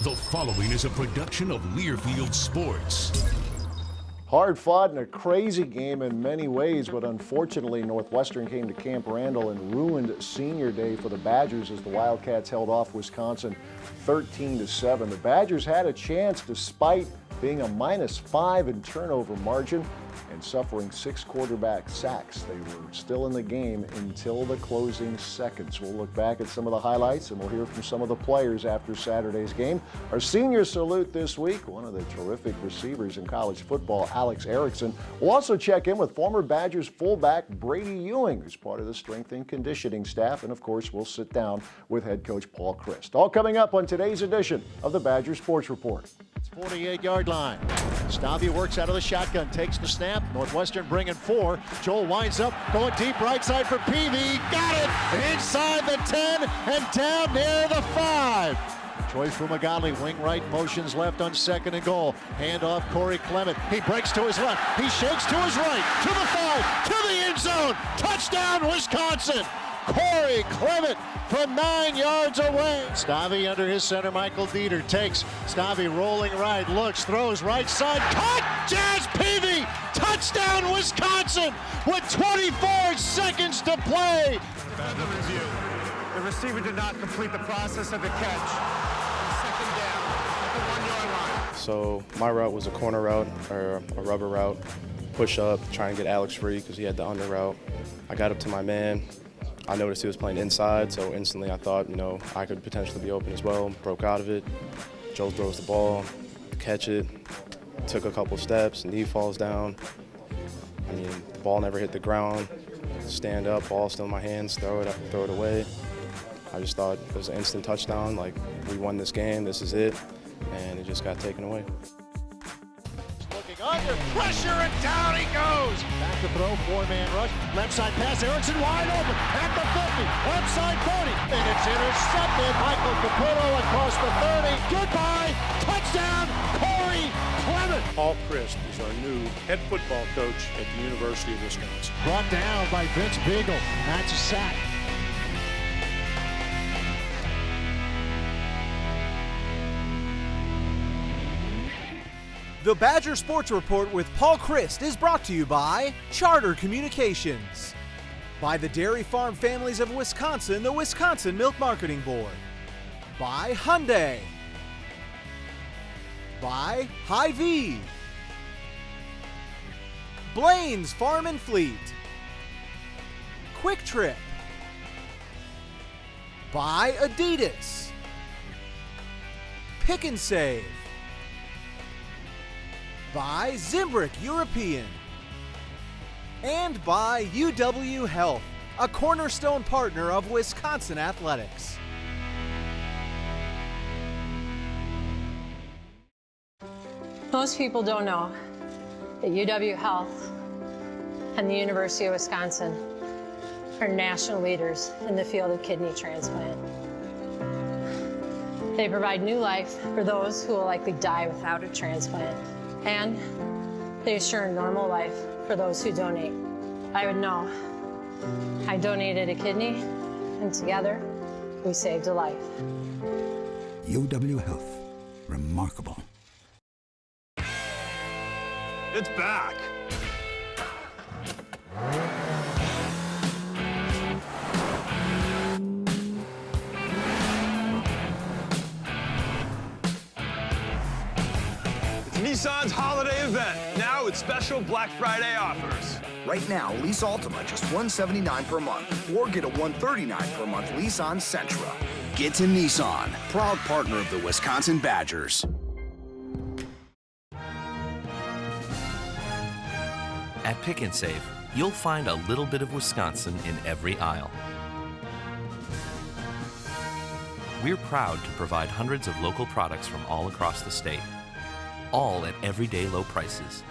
The following is a production of Learfield Sports. Hard fought and a crazy game in many ways, but unfortunately Northwestern came to Camp Randall and ruined senior day for the Badgers as the Wildcats held off Wisconsin 13-7. The Badgers had a chance despite being a -5 in turnover margin and suffering 6 quarterback sacks. They were still in the game until the closing seconds. We'll look back at some of the highlights and we'll hear from some of the players after Saturday's game. Our senior salute this week, one of the terrific receivers in college football, Alex Erickson. We'll also check in with former Badgers fullback Bradie Ewing, who's part of the strength and conditioning staff. And of course, we'll sit down with head coach Paul Chryst. All coming up on today's edition of the Badger Sports Report. 48-yard line. Stabby works out of the shotgun, takes the snap. Northwestern bringing 4. Joel winds up, going deep right side for Peavy. Got it! Inside the 10 and down near the 5. Troy Fumagalli, wing right, motions left on 2nd and goal. Hand off Corey Clement. He breaks to his left. He shakes to his right, to the 5, to the end zone. Touchdown, Wisconsin! Corey Clement from 9 yards away. Stabby under his center, Michael Dieter takes. Stabby rolling right, looks, throws right side, caught! Jazz Peavy! Touchdown, Wisconsin! With 24 seconds to play. Another review. The receiver did not complete the process of the catch. 2nd down at the 1-yard line. So my route was a corner route or a rubber route. Push up, trying to get Alex free because he had the under route. I got up to my man. I noticed he was playing inside, so instantly I thought, I could potentially be open as well. Broke out of it. Joe throws the ball, catch it, took a couple steps, knee falls down. The ball never hit the ground. Stand up, ball still in my hands, throw it away. I just thought it was an instant touchdown, like we won this game, this is it, and it just got taken away. Under pressure and down he goes. Back to throw, 4-man rush. Left side pass, Erickson wide open at the 50, left side 40, and it's intercepted. Michael Caputo across the 30. Goodbye, touchdown, Corey Clement. Paul Chryst is our new head football coach at the University of Wisconsin. Brought down by Vince Beagle. That's a sack. The Badger Sports Report with Paul Chryst is brought to you by Charter Communications, by the Dairy Farm Families of Wisconsin, the Wisconsin Milk Marketing Board, by Hyundai, by Hy-Vee, Blaine's Farm and Fleet, Quick Trip, by Adidas, Pick and Save, by Zimbrick European, and by UW Health, a cornerstone partner of Wisconsin Athletics. Most people don't know that UW Health and the University of Wisconsin are national leaders in the field of kidney transplant. They provide new life for those who will likely die without a transplant. And they assure a normal life for those who donate. I would know. I donated a kidney, and together, we saved a life. UW Health. Remarkable. It's back. Nissan's holiday event, now with special Black Friday offers. Right now, lease Altima just $179 per month, or get a $139 per month lease on Sentra. Get to Nissan, proud partner of the Wisconsin Badgers. At Pick and Save, you'll find a little bit of Wisconsin in every aisle. We're proud to provide hundreds of local products from all across the state, all at everyday low prices.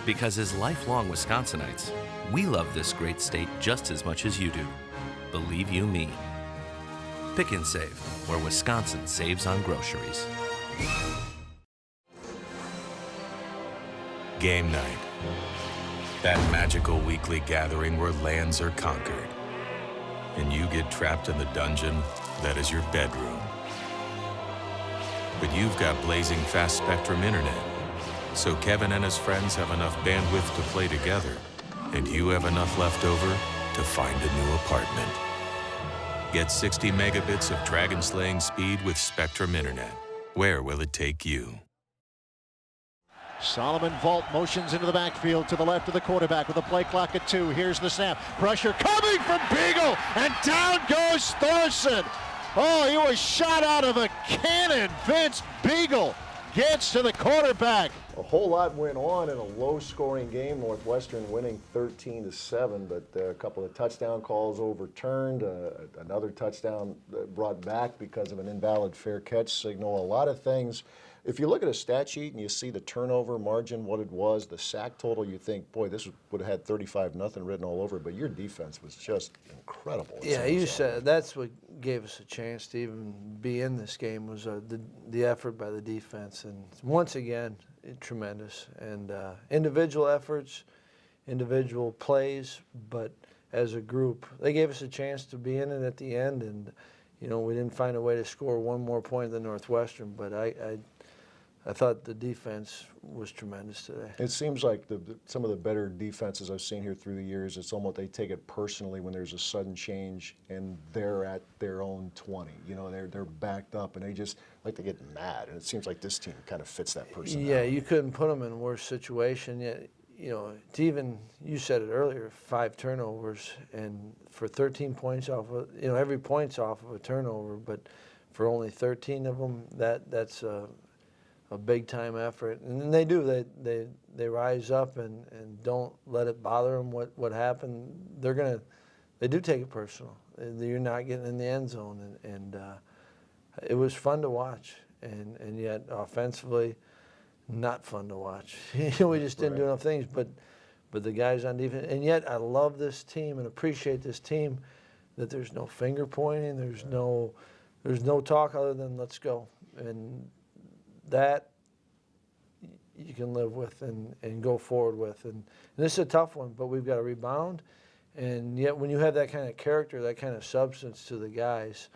Because as lifelong Wisconsinites, we love this great state just as much as you do. Believe you me. Pick and Save, where Wisconsin saves on groceries. Game night. That magical weekly gathering where lands are conquered, and you get trapped in the dungeon that is your bedroom. But you've got blazing fast Spectrum internet. So Kevin and his friends have enough bandwidth to play together, and you have enough left over to find a new apartment. Get 60 megabits of dragon-slaying speed with Spectrum internet. Where will it take you? Solomon Vault motions into the backfield to the left of the quarterback with a play clock at 2. Here's the snap. Pressure coming from Beagle, and down goes Thorson. Oh, he was shot out of a cannon. Vince Beagle gets to the quarterback. A whole lot went on in a low-scoring game. Northwestern winning 13-7, but a couple of touchdown calls overturned. Another touchdown brought back because of an invalid fair catch signal. A lot of things. If you look at a stat sheet and you see the turnover margin, what it was, the sack total, you think, boy, this would have had 35-0 written all over it. But your defense was just incredible. Yeah, you said that's what gave us a chance to even be in this game was the effort by the defense. And once again, tremendous. And individual efforts, individual plays, but as a group, they gave us a chance to be in it at the end. And, you know, we didn't find a way to score one more point than Northwestern, but I thought the defense was tremendous today. It seems like some of the better defenses I've seen here through the years, it's almost they take it personally when there's a sudden change and they're at their own 20. You know, they're backed up and they just like to get mad. And it seems like this team kind of fits that personality. Yeah, you couldn't put them in a worse situation. Yet, you know, to even, you said it earlier, 5 turnovers and for 13 points off of, you know, every point's off of a turnover, but for only 13 of them, that's a big time effort, and they do. They rise up and don't let it bother them what happened. They do take it personal. You're not getting in the end zone, and it was fun to watch, and yet offensively, not fun to watch. We just didn't do enough things. But the guys on defense, and yet I love this team and appreciate this team. That there's no finger pointing. There's no talk other than let's go. And that you can live with and go forward with. And this is a tough one, but we've got to rebound. And yet when you have that kind of character, that kind of substance to the guys,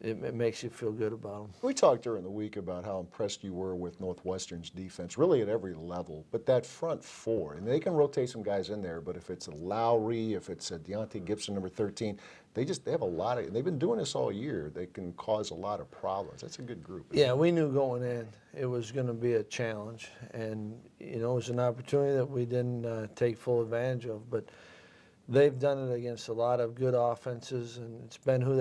it makes you feel good about them. We talked during the week about how impressed you were with Northwestern's defense, really at every level. But that front four, and they can rotate some guys in there, but if it's a Lowry, if it's a Deontay Gibson, number 13, they have a lot of, they've been doing this all year. They can cause a lot of problems. That's a good group. Yeah, we knew going in it was going to be a challenge. And, you know, it was an opportunity that we didn't take full advantage of. But they've done it against a lot of good offenses, and it's been who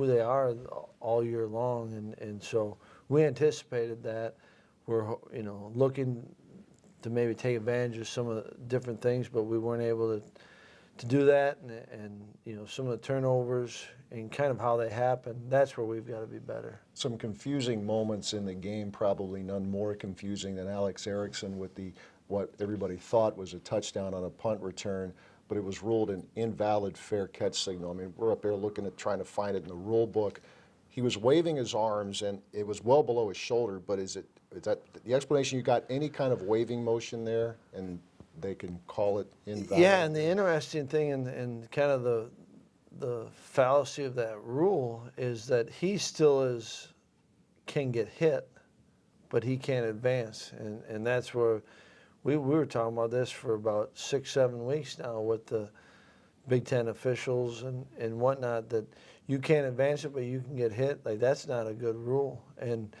they are all year long, and so we anticipated that. We're, you know, looking to maybe take advantage of some of the different things, but we weren't able to do that, and you know, some of the turnovers and kind of how they happen, that's where we've got to be better. Some confusing moments in the game, probably none more confusing than Alex Erickson with what everybody thought was a touchdown on a punt return, but it was ruled an invalid fair catch signal. I mean, we're up there looking at trying to find it in the rule book. He was waving his arms, and it was well below his shoulder, but is that the explanation? You got any kind of waving motion there, and they can call it invalid? Yeah, and the interesting thing and kind of the fallacy of that rule is that he still can get hit, but he can't advance, and that's where we were talking about this for about 6-7 weeks now with the Big Ten officials and whatnot, that you can't advance it, but you can get hit. Like, that's not a good rule. And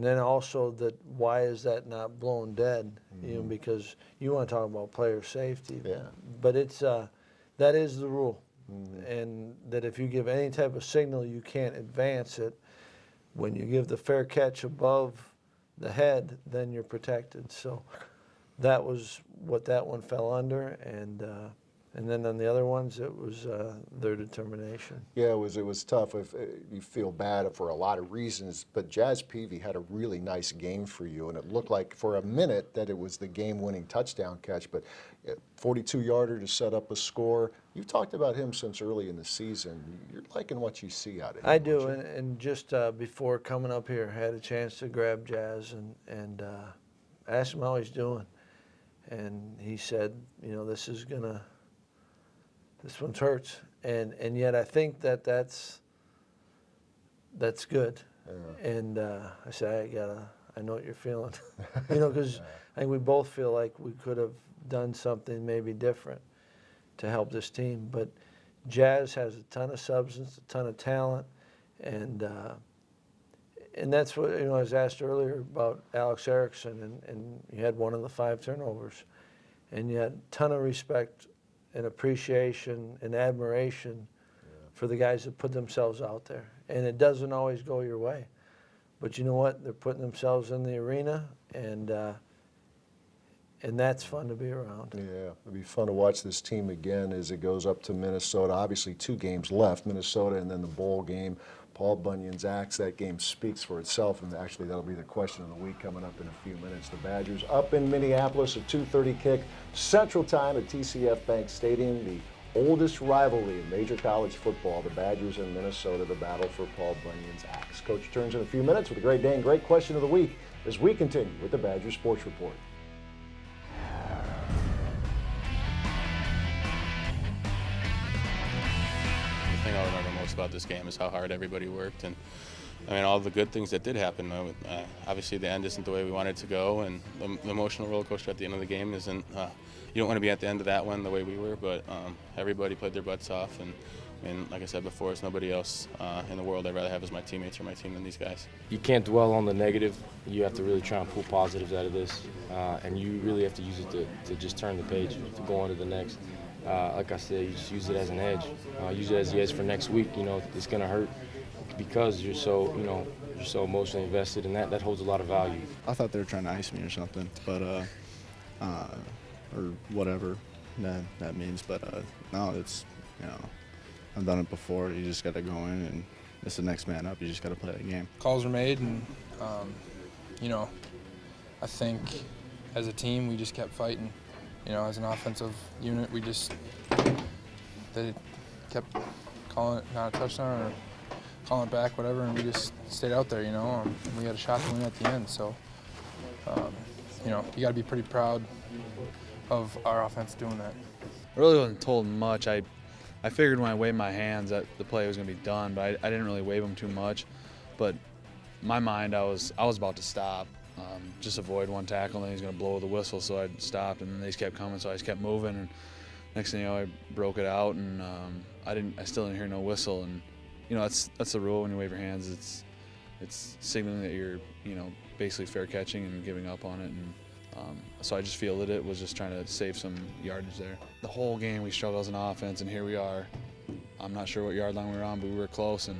then also that why is that not blown dead? Mm-hmm. You know, because you want to talk about player safety. Yeah. But it's that is the rule. Mm-hmm. And that if you give any type of signal, you can't advance it. When you give the fair catch above the head, then you're protected. So that was what that one fell under, and then on the other ones, it was their determination. Yeah, it was tough. If you feel bad for a lot of reasons, but Jazz Peavy had a really nice game for you, and it looked like for a minute that it was the game-winning touchdown catch, but 42-yarder to set up a score. You've talked about him since early in the season. You're liking what you see out of him. I do, and just before coming up here, I had a chance to grab Jazz and ask him how he's doing. And he said, you know, this one's hurts. And yet I think that's good. And I said, I know what you're feeling. Because I think we both feel like we could have done something maybe different to help this team. But Jazz has a ton of substance, a ton of talent, and that's what, I was asked earlier about Alex Erickson, and you had one of the 5 turnovers, and you had a ton of respect and appreciation and admiration for the guys that put themselves out there. And it doesn't always go your way. But you know what? They're putting themselves in the arena, and that's fun to be around. Yeah, it'll be fun to watch this team again as it goes up to Minnesota. Obviously 2 games left, Minnesota and then the bowl game. Paul Bunyan's axe, that game speaks for itself, and actually that'll be the question of the week coming up in a few minutes. The Badgers up in Minneapolis, a 2:30 kick, Central Time at TCF Bank Stadium, the oldest rivalry in major college football, the Badgers and Minnesota, the battle for Paul Bunyan's axe. Coach returns in a few minutes with a great day and great question of the week as we continue with the Badgers Sports Report. The thing I'll remember most about this game is how hard everybody worked, and I mean all the good things that did happen. Obviously the end isn't the way we wanted to go, and the emotional roller coaster at the end of the game isn't, you don't want to be at the end of that one the way we were, but everybody played their butts off, and like I said before, it's nobody else in the world I'd rather have as my teammates or my team than these guys. You can't dwell on the negative. You have to really try and pull positives out of this, and you really have to use it to just turn the page, to go on to the next. Like I said, you just use it as an edge. Use it as the edge for next week. It's going to hurt because you're so emotionally invested, and that holds a lot of value. I thought they were trying to ice me or something, but or whatever that means. But no, it's I've done it before. You just got to go in, and it's the next man up. You just got to play that game. Calls were made, and I think as a team we just kept fighting. As an offensive unit, they kept calling it not a touchdown or calling it back, whatever, and we just stayed out there, and we had a shot to win at the end. So, you got to be pretty proud of our offense doing that. I really wasn't told much. I figured when I waved my hands that the play was going to be done, but I didn't really wave them too much. But in my mind, I was about to stop. Just avoid one tackle, and then he's going to blow the whistle, so I stopped, and then they just kept coming, so I just kept moving, and next thing you know, I broke it out, and I still didn't hear no whistle, and that's the rule when you wave your hands. It's signaling that you're basically fair catching and giving up on it, and so I just fielded it, was just trying to save some yardage there. The whole game we struggled as an offense, and here we are. I'm not sure what yard line we were on, but we were close, and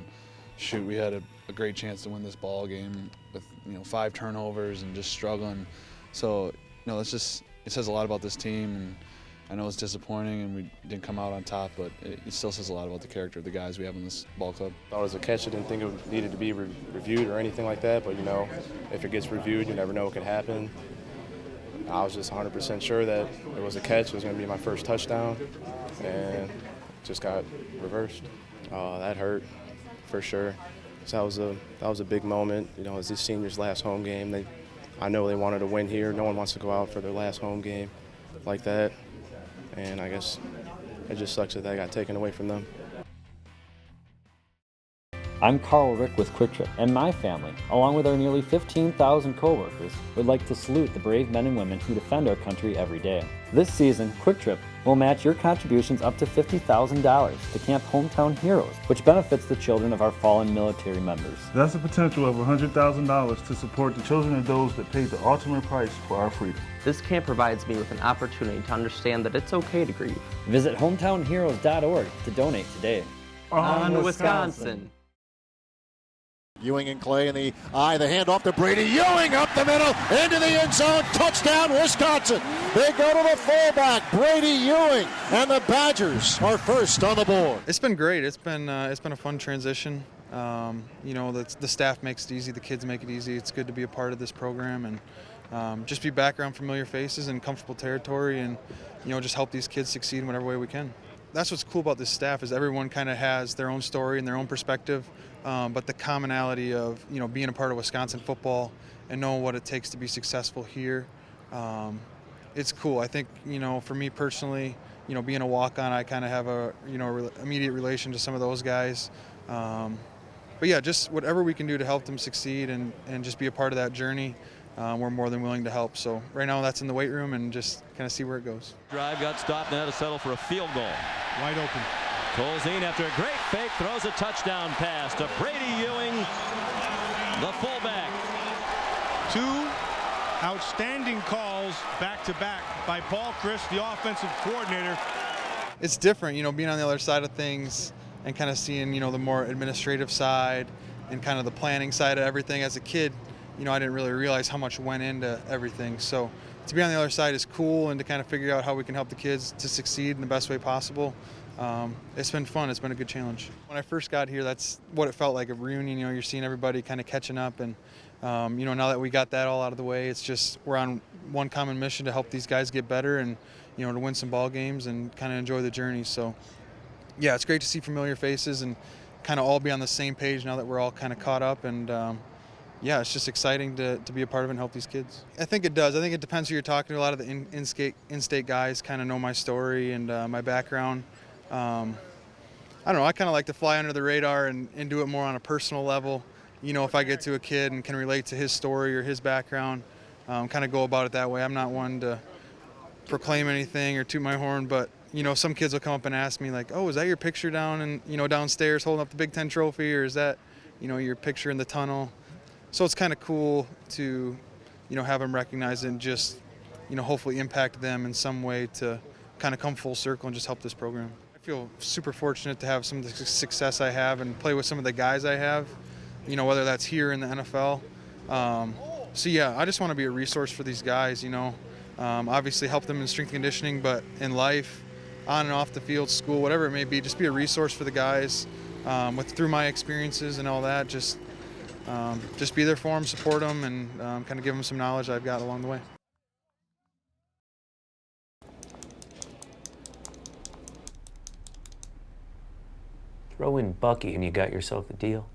shoot, we had a great chance to win this ball game with 5 turnovers and just struggling. So it says a lot about this team, and I know it's disappointing and we didn't come out on top, but it still says a lot about the character of the guys we have in this ball club. Thought it was a catch. I didn't think it needed to be reviewed or anything like that, but if it gets reviewed, you never know what could happen. I was just 100% sure that it was a catch. It was going to be my first touchdown, and it just got reversed. That hurt for sure. So that was a big moment. It was these seniors' last home game. I know they wanted to win here. No one wants to go out for their last home game like that. And I guess it just sucks that got taken away from them. I'm Carl Rick with Quick Trip, and my family, along with our nearly 15,000 coworkers, would like to salute the brave men and women who defend our country every day. This season, Quick Trip will match your contributions up to $50,000 to Camp Hometown Heroes, which benefits the children of our fallen military members. That's a potential of $100,000 to support the children of those that paid the ultimate price for our freedom. This camp provides me with an opportunity to understand that it's okay to grieve. Visit hometownheroes.org to donate today. On Wisconsin. Ewing and Clay in the eye, the handoff to Bradie Ewing up the middle, into the end zone, touchdown Wisconsin. They go to the fullback, Bradie Ewing, and the Badgers are first on the board. It's been great. It's been a fun transition. The staff makes it easy, the kids make it easy. It's good to be a part of this program and just be back around familiar faces and comfortable territory, and just help these kids succeed in whatever way we can. That's what's cool about this staff is everyone kind of has their own story and their own perspective. But the commonality of being a part of Wisconsin football and knowing what it takes to be successful here, it's cool. I think for me personally, being a walk-on, I kind of have a immediate relation to some of those guys. yeah, just whatever we can do to help them succeed and just be a part of that journey, we're more than willing to help. So right now that's in the weight room and just kind of see where it goes. Drive got stopped now to settle for a field goal. Wide open. Tolzien, after a great fake, throws a touchdown pass to Bradie Ewing, the fullback. Two outstanding calls back-to-back by Paul Chryst, the offensive coordinator. It's different, being on the other side of things and kind of seeing, the more administrative side and kind of the planning side of everything. As a kid, I didn't really realize how much went into everything. So to be on the other side is cool, and to kind of figure out how we can help the kids to succeed in the best way possible. It's been fun. It's been a good challenge. When I first got here, that's what it felt like, a reunion. You're seeing everybody kind of catching up, and now that we got that all out of the way, it's just we're on one common mission to help these guys get better and to win some ball games and kind of enjoy the journey. So yeah, it's great to see familiar faces and kind of all be on the same page now that we're all kind of caught up, and yeah, it's just exciting to be a part of it and help these kids. I think it does. I think it depends who you're talking to. A lot of the in-state guys kind of know my story and my background. I don't know, I kind of like to fly under the radar and do it more on a personal level. If I get to a kid and can relate to his story or his background, kind of go about it that way. I'm not one to proclaim anything or toot my horn, but some kids will come up and ask me like, oh, is that your picture down and downstairs holding up the Big Ten trophy, or is that your picture in the tunnel? So it's kind of cool to have them recognize it and just hopefully impact them in some way to kind of come full circle and just help this program. I feel super fortunate to have some of the success I have and play with some of the guys I have, whether that's here in the NFL. So yeah, I just want to be a resource for these guys, obviously help them in strength conditioning, but in life, on and off the field, school, whatever it may be, just be a resource for the guys through my experiences and all that. Just be there for them, support them, and kind of give them some knowledge I've got along the way. Throw in Bucky and you got yourself a deal.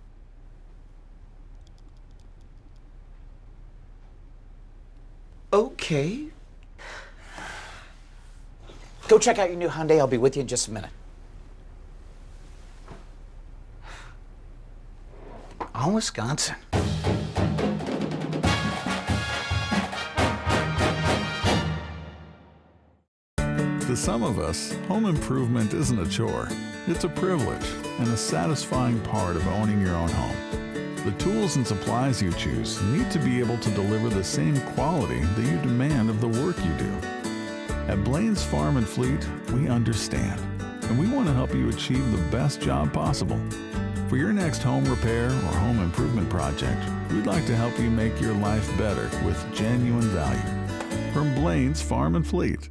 Okay. Go check out your new Hyundai. I'll be with you in just a minute. On Wisconsin. To some of us, home improvement isn't a chore. It's a privilege and a satisfying part of owning your own home. The tools and supplies you choose need to be able to deliver the same quality that you demand of the work you do. At Blaine's Farm and Fleet, we understand, and we want to help you achieve the best job possible. For your next home repair or home improvement project, we'd like to help you make your life better with genuine value. From Blaine's Farm and Fleet.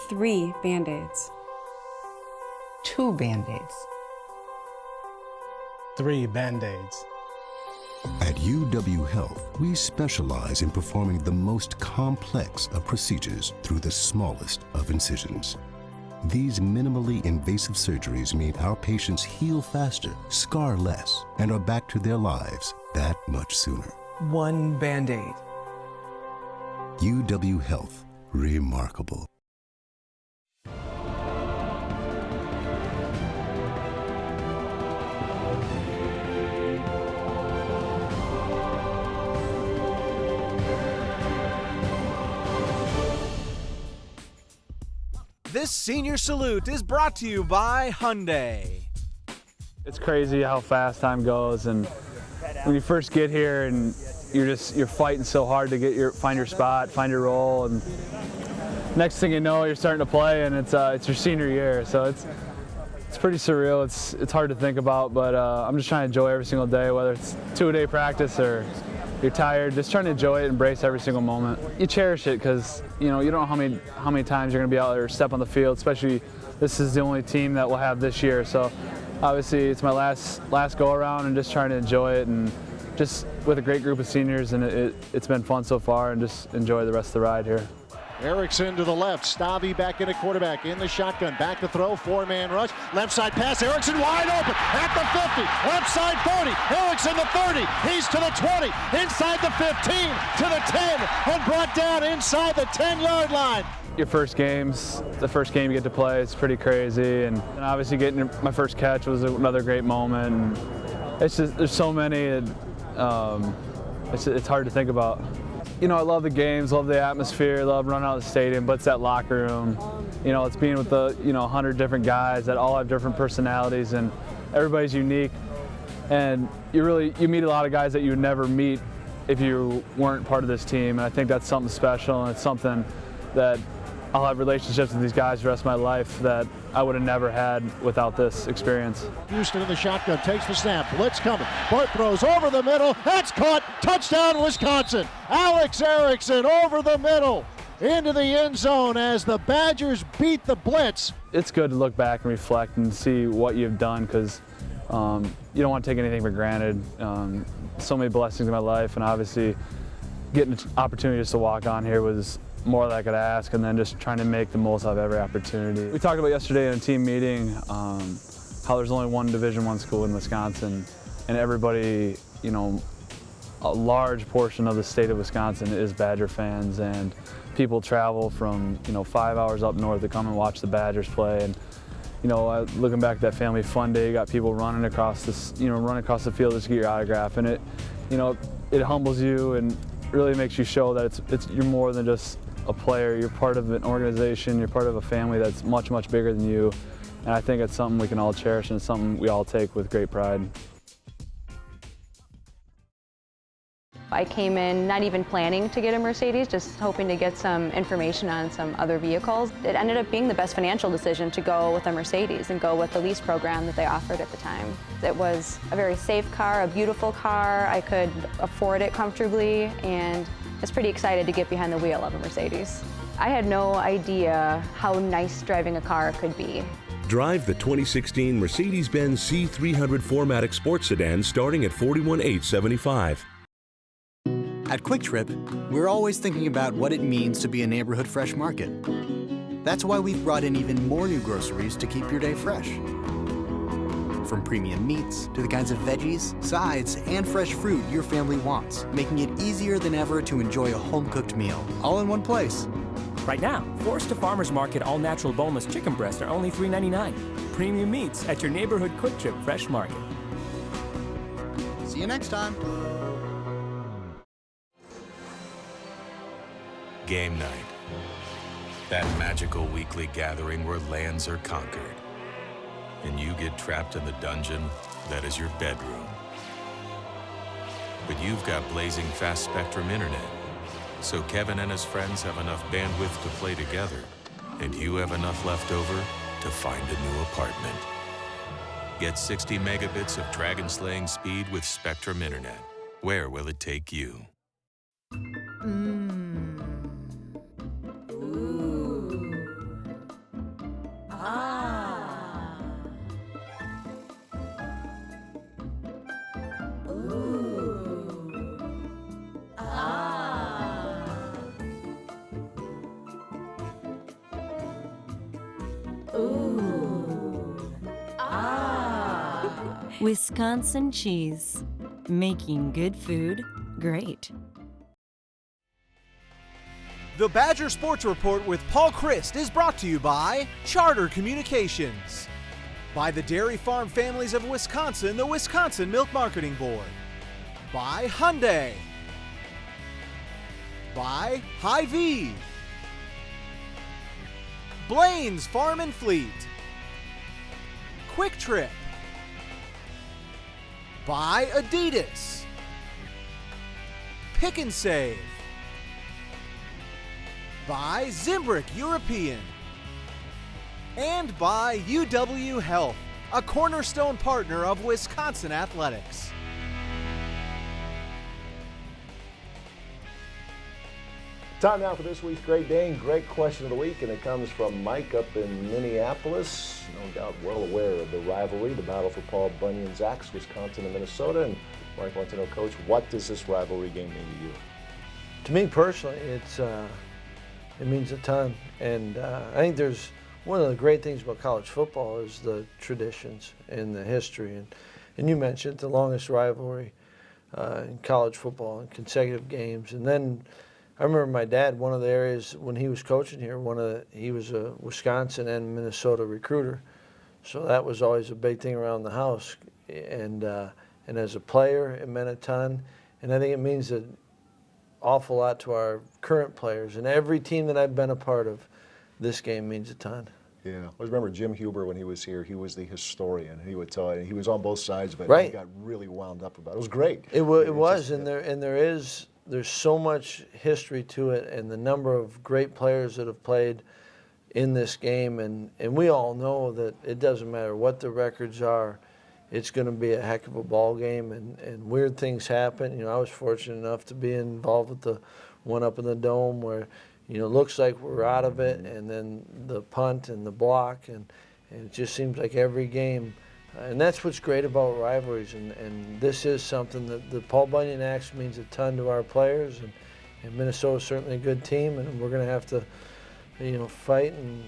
Three Band-Aids. 2 Band-Aids. 3 Band-Aids. At UW Health, we specialize in performing the most complex of procedures through the smallest of incisions. These minimally invasive surgeries mean our patients heal faster, scar less, and are back to their lives that much sooner. 1 Band-Aid. UW Health, remarkable. This Senior Salute is brought to you by Hyundai. It's crazy how fast time goes, and when you first get here and you're fighting so hard to find your spot, find your role, and next thing you know, you're starting to play, and it's your senior year. So it's pretty surreal. It's hard to think about, but I'm just trying to enjoy every single day, whether it's 2-a-day practice or you're tired, just trying to enjoy it, embrace every single moment. You cherish it because you don't know how many times you're going to be out there, step on the field, especially this is the only team that we'll have this year. So obviously it's my last go around and just trying to enjoy it, and just with a great group of seniors, and it's been fun so far, and just enjoy the rest of the ride here. Erickson to the left, Stavi back in a quarterback, in the shotgun, back to throw, four-man rush, left side pass, Erickson wide open, at the 50, left side 40, Erickson the 30, he's to the 20, inside the 15, to the 10, and brought down inside the 10-yard line. Your first games, the first game you get to play, it's pretty crazy, and obviously getting my first catch was another great moment. And it's just, there's so many, it's hard to think about. You know, I love the games, love the atmosphere, love running out of the stadium, but it's that locker room. You know, it's being with the 100 different guys that all have different personalities, and everybody's unique. And you meet a lot of guys that you would never meet if you weren't part of this team. And I think that's something special, and it's something that I'll have relationships with these guys the rest of my life that I would have never had without this experience. Houston in the shotgun, takes the snap, blitz coming, Bart throws over the middle, that's caught, touchdown Wisconsin. Alex Erickson over the middle, into the end zone as the Badgers beat the blitz. It's good to look back and reflect and see what you've done, because you don't want to take anything for granted. So many blessings in my life, and obviously getting an opportunity just to walk on here was more than I could ask, and then just trying to make the most out of every opportunity. We talked about yesterday in a team meeting how there's only one Division I school in Wisconsin, and everybody, a large portion of the state of Wisconsin is Badger fans, and people travel from 5 hours up north to come and watch the Badgers play. And looking back at that family fun day, you got people running across the field just to get your autograph, and it humbles you and really makes you show that you're more than just a player. You're part of an organization, you're part of a family that's much, much bigger than you. And I think it's something we can all cherish, and it's something we all take with great pride. I came in not even planning to get a Mercedes, just hoping to get some information on some other vehicles. It ended up being the best financial decision to go with a Mercedes and go with the lease program that they offered at the time. It was a very safe car, a beautiful car. I could afford it comfortably, and I was pretty excited to get behind the wheel of a Mercedes. I had no idea how nice driving a car could be. Drive the 2016 Mercedes-Benz C300 4MATIC Sports Sedan starting at $41,875. At Quick Trip, we're always thinking about what it means to be a neighborhood fresh market. That's why we've brought in even more new groceries to keep your day fresh. From premium meats to the kinds of veggies, sides, and fresh fruit your family wants, making it easier than ever to enjoy a home-cooked meal, all in one place. Right now, Forster Farmers Market all-natural boneless chicken breasts are only $3.99. Premium meats at your neighborhood Quick Trip Fresh Market. See you next time. Game night. That magical weekly gathering where lands are conquered. And you get trapped in the dungeon that is your bedroom. But you've got blazing fast Spectrum internet. So Kevin and his friends have enough bandwidth to play together. And you have enough left over to find a new apartment. Get 60 megabits of dragon-slaying speed with Spectrum internet. Where will it take you? Wisconsin cheese, making good food great. The Badger Sports Report with Paul Chryst is brought to you by Charter Communications, by the Dairy Farm Families of Wisconsin, the Wisconsin Milk Marketing Board, by Hyundai, by Hy-Vee, Blaine's Farm and Fleet, Quick Trip, by Adidas, Pick and Save, by Zimbrick European, and by UW Health, a cornerstone partner of Wisconsin athletics. Time now for this week's Great Dane Great Question of the Week, and it comes from Mike up in Minneapolis. No doubt well aware of the rivalry, the battle for Paul Bunyan's axe, Wisconsin and Minnesota. And Mike wants to know, Coach, what does this rivalry game mean to you? To me personally, it means a ton. And I think there's one of the great things about college football is the traditions and the history. And you mentioned the longest rivalry in college football in consecutive games. And then I remember my dad, one of the areas when he was coaching here, he was a Wisconsin and Minnesota recruiter. So that was always a big thing around the house. And as a player, it meant a ton. And I think it means an awful lot to our current players. And every team that I've been a part of, this game means a ton. Yeah, I always remember Jim Huber when he was here. He was the historian. He would tell you, he was on both sides of it. Right. He got really wound up about it. It was great. It was, and there's so much history to it, and the number of great players that have played in this game, and we all know that it doesn't matter what the records are, it's going to be a heck of a ball game, and weird things happen. You know, I was fortunate enough to be involved with the one up in the Dome where, you know, it looks like we're out of it, and then the punt and the block, and it just seems like every game. And that's what's great about rivalries, and this is something that the Paul Bunyan axe means a ton to our players, and Minnesota's certainly a good team, and we're going to have to, you know, fight and,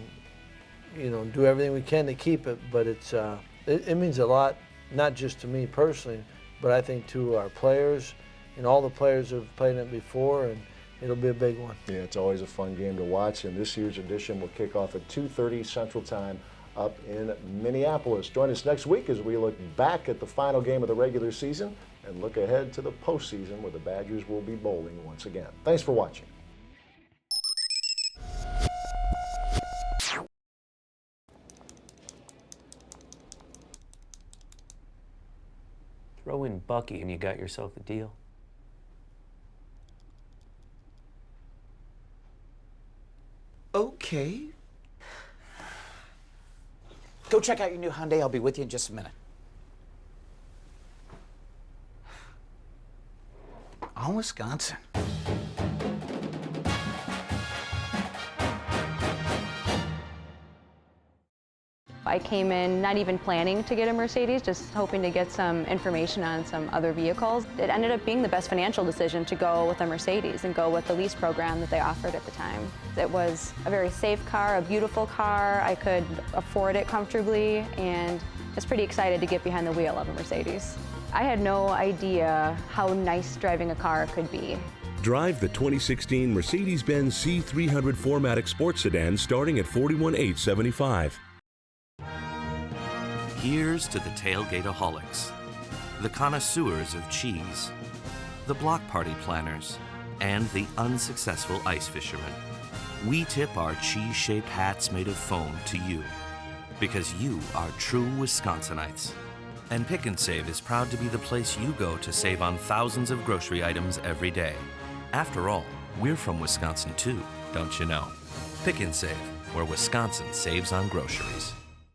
you know, do everything we can to keep it. But it means a lot, not just to me personally, but I think to our players and all the players who have played in it before, and it'll be a big one. Yeah, it's always a fun game to watch, and this year's edition will kick off at 2:30 Central Time up in Minneapolis. Join us next week as we look back at the final game of the regular season and look ahead to the postseason where the Badgers will be bowling once again. Thanks for watching. Throw in Bucky and you got yourself a deal. Okay. Go check out your new Hyundai. I'll be with you in just a minute. On Wisconsin. I came in not even planning to get a Mercedes, just hoping to get some information on some other vehicles. It ended up being the best financial decision to go with a Mercedes and go with the lease program that they offered at the time. It was a very safe car, a beautiful car. I could afford it comfortably, and I was pretty excited to get behind the wheel of a Mercedes. I had no idea how nice driving a car could be. Drive the 2016 Mercedes-Benz C300 4MATIC Sports Sedan starting at $41,875. Here's to the tailgateaholics, the connoisseurs of cheese, the block party planners, and the unsuccessful ice fishermen. We tip our cheese-shaped hats made of foam to you, because you are true Wisconsinites. And Pick 'n Save is proud to be the place you go to save on thousands of grocery items every day. After all, we're from Wisconsin too, don't you know? Pick 'n Save, where Wisconsin saves on groceries.